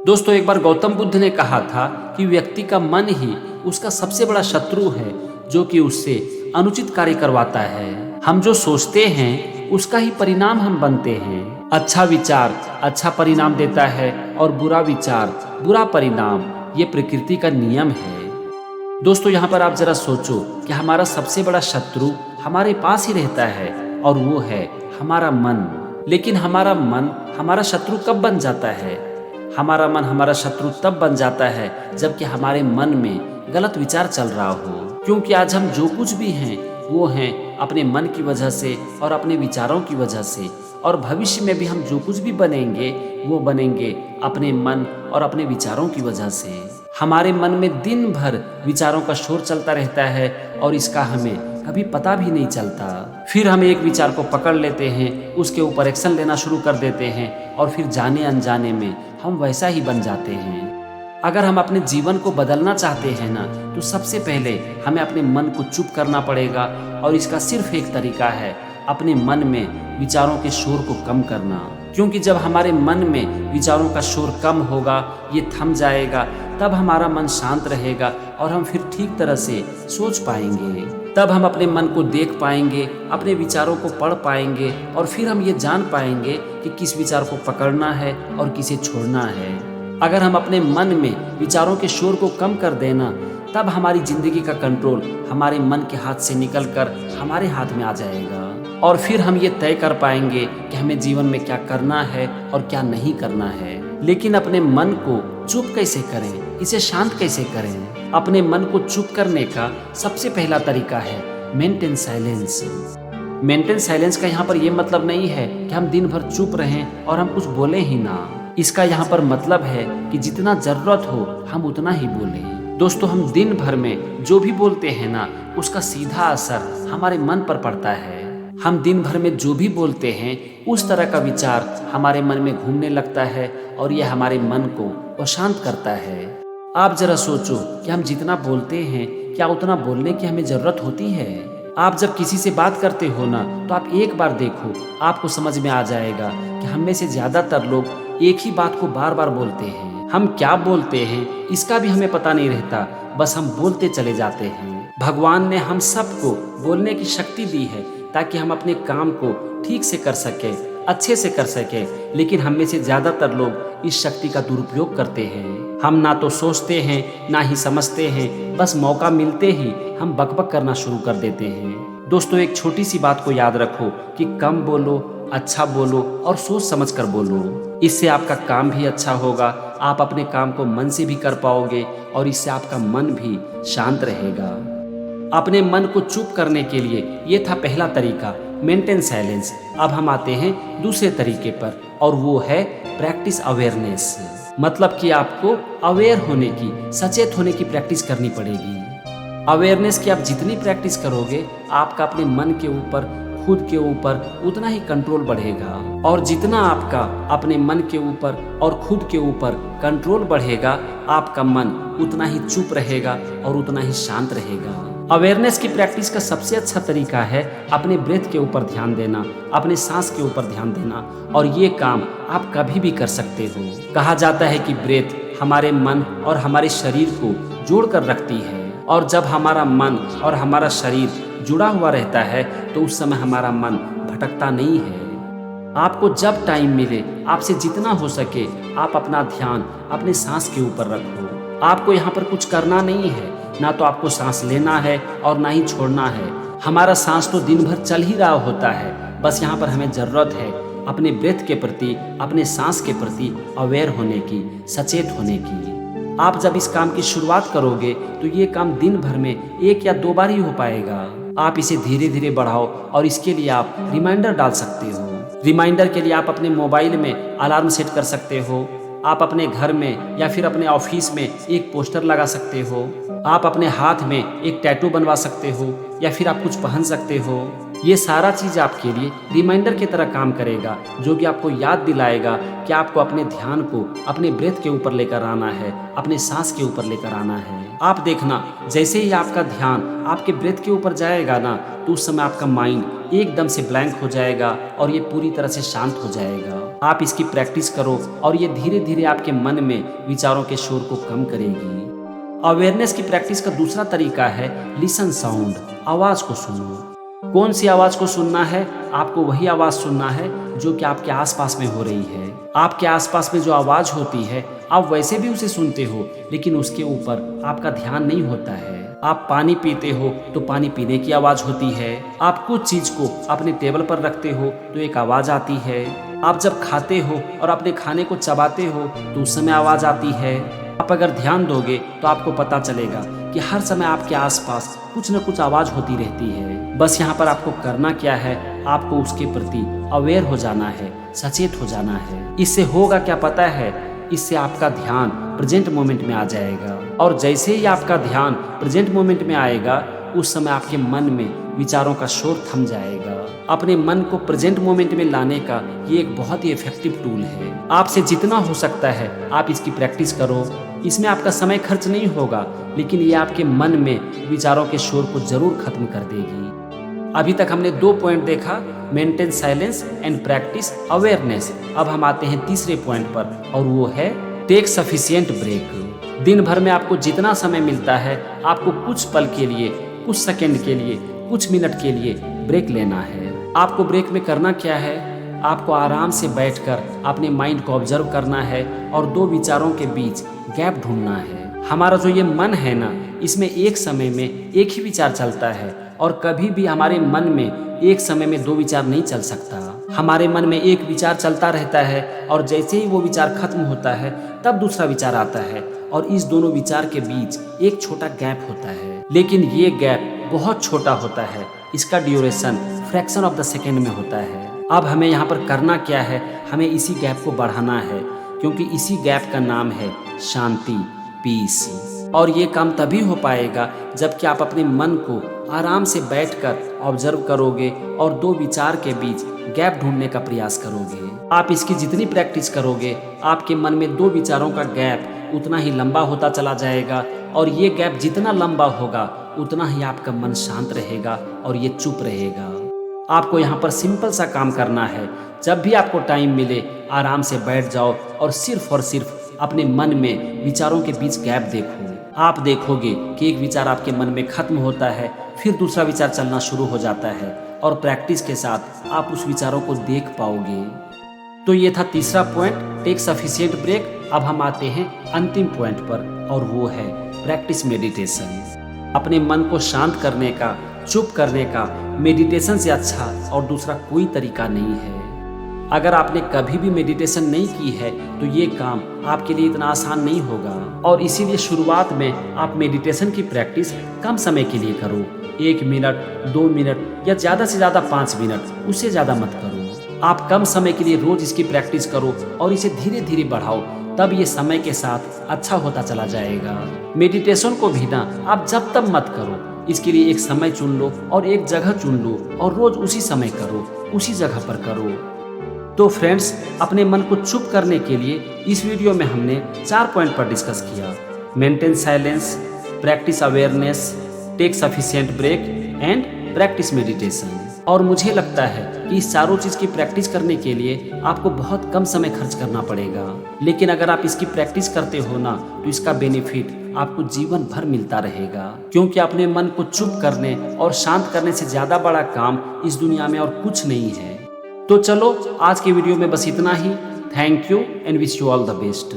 दोस्तों, एक बार गौतम बुद्ध ने कहा था कि व्यक्ति का मन ही उसका सबसे बड़ा शत्रु है, जो कि उससे अनुचित कार्य करवाता है। हम जो सोचते हैं उसका ही परिणाम हम बनते हैं। अच्छा विचार अच्छा परिणाम देता है और बुरा विचार बुरा परिणाम। ये प्रकृति का नियम है। दोस्तों, यहाँ पर आप जरा सोचो कि हमारा सबसे बड़ा शत्रु हमारे पास ही रहता है और वो है हमारा मन। लेकिन हमारा मन हमारा शत्रु कब बन जाता है? हमारा मन हमारा शत्रु तब बन जाता है जबकि हमारे मन में गलत विचार चल रहा हो। क्योंकि आज हम जो कुछ भी हैं वो हैं अपने मन की वजह से और अपने विचारों की वजह से, और भविष्य में भी हम जो कुछ भी बनेंगे वो बनेंगे अपने मन और अपने विचारों की वजह से। हमारे मन में दिन भर विचारों का शोर चलता रहता है और इसका हमें कभी पता भी नहीं चलता। फिर हम एक विचार को पकड़ लेते हैं, उसके ऊपर एक्शन लेना शुरू कर देते हैं और फिर जाने अनजाने में हम वैसा ही बन जाते हैं। अगर हम अपने जीवन को बदलना चाहते हैं ना, तो सबसे पहले हमें अपने मन को चुप करना पड़ेगा। और इसका सिर्फ एक तरीका है, अपने मन में विचारों के शोर को कम करना। क्योंकि जब हमारे मन में विचारों का शोर कम होगा, ये थम जाएगा, तब हमारा मन शांत रहेगा और हम फिर ठीक तरह से सोच पाएंगे। तब हम अपने मन को देख पाएंगे, अपने विचारों को पढ़ पाएंगे और फिर हम ये जान पाएंगे कि किस विचार को पकड़ना है और किसे छोड़ना है। अगर हम अपने मन में विचारों के शोर को कम कर देना, तब हमारी जिंदगी का कंट्रोल हमारे मन के हाथ से निकलकर हमारे हाथ में आ जाएगा। और फिर हम ये तय कर पाएंगे कि हमें जीवन में क्या करना है और क्या नहीं करना है। लेकिन अपने मन को चुप कैसे करें, इसे शांत कैसे करें? अपने मन को चुप करने का सबसे पहला तरीका है मेंटेन साइलेंस। मेंटेन साइलेंस का यहाँ पर यह मतलब नहीं है कि हम दिन भर चुप रहें और हम कुछ बोले ही ना। इसका यहाँ पर मतलब है कि जितना जरूरत हो हम उतना ही बोलें। दोस्तों, हम दिन भर में जो भी बोलते हैं ना, उसका सीधा असर हमारे मन पर पड़ता है। हम दिन भर में जो भी बोलते हैं उस तरह का विचार हमारे मन में घूमने लगता है और यह हमारे मन को अशांत करता है। आप जरा सोचो कि हम जितना बोलते हैं, क्या उतना बोलने की हमें जरूरत होती है? आप जब किसी से बात करते हो ना, तो आप एक बार देखो, आपको समझ में आ जाएगा कि हम में से ज्यादातर लोग एक ही बात को बार बार बोलते हैं। हम क्या बोलते हैं इसका भी हमें पता नहीं रहता, बस हम बोलते चले जाते हैं। भगवान ने हम सबको बोलने की शक्ति दी है ताकि हम अपने काम को ठीक से कर सके, अच्छे से कर सके। लेकिन हम में से ज्यादातर लोग इस शक्ति का दुरुपयोग करते हैं। हम ना तो सोचते हैं ना ही समझते हैं, बस मौका मिलते ही हम बकबक करना शुरू कर देते हैं। दोस्तों, एक छोटी सी बात को याद रखो कि कम बोलो, अच्छा बोलो और सोच समझ कर बोलो। इससे आपका काम भी अच्छा होगा, आप अपने काम को मन से भी कर पाओगे और इससे आपका मन भी शांत रहेगा। अपने मन को चुप करने के लिए ये था पहला तरीका, मेंटेन साइलेंस। अब हम आते हैं दूसरे तरीके पर और वो है प्रैक्टिस अवेयरनेस। मतलब कि आपको अवेयर होने की, सचेत होने की प्रैक्टिस करनी पड़ेगी। अवेयरनेस की आप जितनी प्रैक्टिस करोगे, आपका अपने मन के ऊपर, खुद के ऊपर उतना ही कंट्रोल बढ़ेगा। और जितना आपका अपने मन के ऊपर और खुद के ऊपर कंट्रोल बढ़ेगा, आपका मन उतना ही चुप रहेगा और उतना ही शांत रहेगा। अवेयरनेस की प्रैक्टिस का सबसे अच्छा तरीका है अपने ब्रेथ के ऊपर ध्यान देना, अपने सांस के ऊपर ध्यान देना। और ये काम आप कभी भी कर सकते हो। कहा जाता है कि ब्रेथ हमारे मन और हमारे शरीर को जोड़कर रखती है, और जब हमारा मन और हमारा शरीर जुड़ा हुआ रहता है तो उस समय हमारा मन भटकता नहीं है। आपको जब टाइम मिले, आपसे जितना हो सके, आप अपना ध्यान अपने सांस के ऊपर रखो। आपको यहाँ पर कुछ करना नहीं है, ना तो आपको सांस लेना है और ना ही छोड़ना है। हमारा सांस तो दिन भर चल ही रहा होता है। बस यहाँ पर हमें जरूरत है अपने ब्रेथ के प्रति, अपने सांस के प्रति अवेयर होने की, सचेत होने की। आप जब इस काम की शुरुआत करोगे तो ये काम दिन भर में 1 या 2 बार ही हो पाएगा। आप इसे धीरे धीरे बढ़ाओ और इसके लिए आप रिमाइंडर डाल सकते हो। रिमाइंडर के लिए आप अपने मोबाइल में अलार्म सेट कर सकते हो। आप अपने घर में या फिर अपने ऑफिस में एक पोस्टर लगा सकते हो। आप अपने हाथ में एक टैटू बनवा सकते हो या फिर आप कुछ पहन सकते हो। ये सारा चीज आपके लिए रिमाइंडर की तरह काम करेगा, जो कि आपको याद दिलाएगा कि आपको अपने ध्यान को अपने ब्रेथ के ऊपर लेकर आना है, अपने सांस के ऊपर लेकर आना है। आप देखना, जैसे ही आपका ध्यान आपके ब्रेथ के ऊपर जाएगा ना, तो उस समय आपका माइंड एकदम से ब्लैंक हो जाएगा और ये पूरी तरह से शांत हो जाएगा। आप इसकी प्रैक्टिस करो और ये धीरे धीरे आपके मन में विचारों के शोर को कम करेगी। अवेयरनेस की प्रैक्टिस का दूसरा तरीका है लिसन साउंड, आवाज को सुनो। कौन सी आवाज को सुनना है? आपको वही आवाज सुनना है जो कि आपके आसपास में हो रही है। आपके आसपास में जो आवाज होती है आप वैसे भी उसे सुनते हो, लेकिन उसके ऊपर आपका ध्यान नहीं होता है। आप पानी पीते हो तो पानी पीने की आवाज होती है। आप कुछ चीज को अपने टेबल पर रखते हो तो एक आवाज आती है। आप जब खाते हो और अपने खाने को चबाते हो तो उस समय आवाज आती है। आप अगर ध्यान दोगे तो आपको पता चलेगा कि हर समय आपके आसपास कुछ न कुछ आवाज होती रहती है। बस यहाँ पर आपको करना क्या है, आपको उसके प्रति अवेयर हो जाना है, सचेत हो जाना है। इससे होगा क्या पता है? इससे आपका ध्यान प्रेजेंट मोमेंट में आ जाएगा, और जैसे ही आपका ध्यान प्रेजेंट मोमेंट में आएगा उस समय आपके मन में विचारों का शोर थम जाएगा। अपने मन को प्रेजेंट मोमेंट में लाने का ये एक बहुत ही इफेक्टिव टूल है। आपसे जितना हो सकता है आप इसकी प्रैक्टिस करो। इसमें आपका समय खर्च नहीं होगा, लेकिन ये आपके मन में विचारों के शोर को जरूर खत्म कर देगी। अभी तक हमने 2 पॉइंट देखा, maintain silence and practice awareness. अब हम आते हैं तीसरे पॉइंट पर, और वो है टेक सफिशिएंट ब्रेक। दिन भर में आपको जितना समय मिलता है आपको कुछ पल के लिए, कुछ सेकंड के लिए, कुछ मिनट के लिए ब्रेक लेना है। आपको ब्रेक में करना क्या है? आपको आराम से बैठकर अपने माइंड को ऑब्जर्व करना है और 2 विचारों के बीच गैप ढूंढना है। हमारा जो ये मन है ना, इसमें एक समय में एक ही विचार चलता है, और कभी भी हमारे मन में एक समय में 2 विचार नहीं चल सकता। हमारे मन में एक विचार चलता रहता है और जैसे ही वो विचार खत्म होता है तब दूसरा विचार आता है, और इस दोनों विचार के बीच एक छोटा गैप होता है। लेकिन ये गैप बहुत छोटा होता है, इसका duration fraction of the second में होता है। अब हमें यहाँ पर करना क्या है? हमें इसी गैप को बढ़ाना है, क्योंकि इसी गैप का नाम है शांति, पीस। और ये काम तभी हो पाएगा जबकि आप अपने मन को आराम से बैठकर ऑब्जर्व करोगे और 2 विचार के बीच गैप ढूंढने का प्रयास करोगे। आप इसकी जितनी प्रैक्टिस करोगे आपके मन में 2 विचारों का गैप उतना ही लंबा होता चला जाएगा, और ये गैप जितना लंबा होगा उतना ही आपका मन शांत रहेगा और ये चुप रहेगा। आपको यहाँ पर सिंपल सा काम करना है। जब भी आपको टाइम मिले आराम से बैठ जाओ और सिर्फ अपने मन में विचारों के बीच गैप देखो। आप देखोगे कि एक विचार आपके मन में खत्म होता है, फिर दूसरा विचार चलना शुरू हो जाता है, और प्रैक्टिस के साथ आप उस विचारों को देख पाओगे। तो ये था तीसरा पॉइंट, टेक सफिशिएंट ब्रेक। अब हम आते हैं अंतिम पॉइंट पर, और वो है प्रैक्टिस मेडिटेशन। अपने मन को शांत करने का, चुप करने का मेडिटेशन से अच्छा और दूसरा कोई तरीका नहीं है। अगर आपने कभी भी मेडिटेशन नहीं की है तो ये काम आपके लिए इतना आसान नहीं होगा, और इसीलिए शुरुआत में आप मेडिटेशन की प्रैक्टिस कम समय के लिए करो। 1 मिनट, 2 मिनट या ज़्यादा से ज़्यादा 5 मिनट, उससे ज़्यादा मत करो। आप कम समय के लिए रोज इसकी प्रैक्टिस करो और इसे धीरे धीरे बढ़ाओ, तब ये समय के साथ अच्छा होता चला जाएगा। मेडिटेशन को भी ना आप जब तब मत करो, इसके लिए एक समय चुन लो और एक जगह चुन लो, और रोज उसी समय करो, उसी जगह पर करो। तो फ्रेंड्स, अपने मन को चुप करने के लिए इस वीडियो में हमने 4 पॉइंट पर डिस्कस किया। Maintain silence, practise awareness, take sufficient break and practise meditation. और मुझे लगता है कि इस चारों चीज़ की प्रैक्टिस करने के लिए आपको बहुत कम समय खर्च करना पड़ेगा, लेकिन अगर आप इसकी प्रैक्टिस करते हो ना तो इसका बेनिफिट आपको जीवन भर मिलता रहेगा, क्योंकि अपने मन को चुप करने और शांत करने से ज़्यादा बड़ा काम इस दुनिया में और कुछ नहीं है। तो चलो आज के वीडियो में बस इतना ही। Thank you and wish you all the best.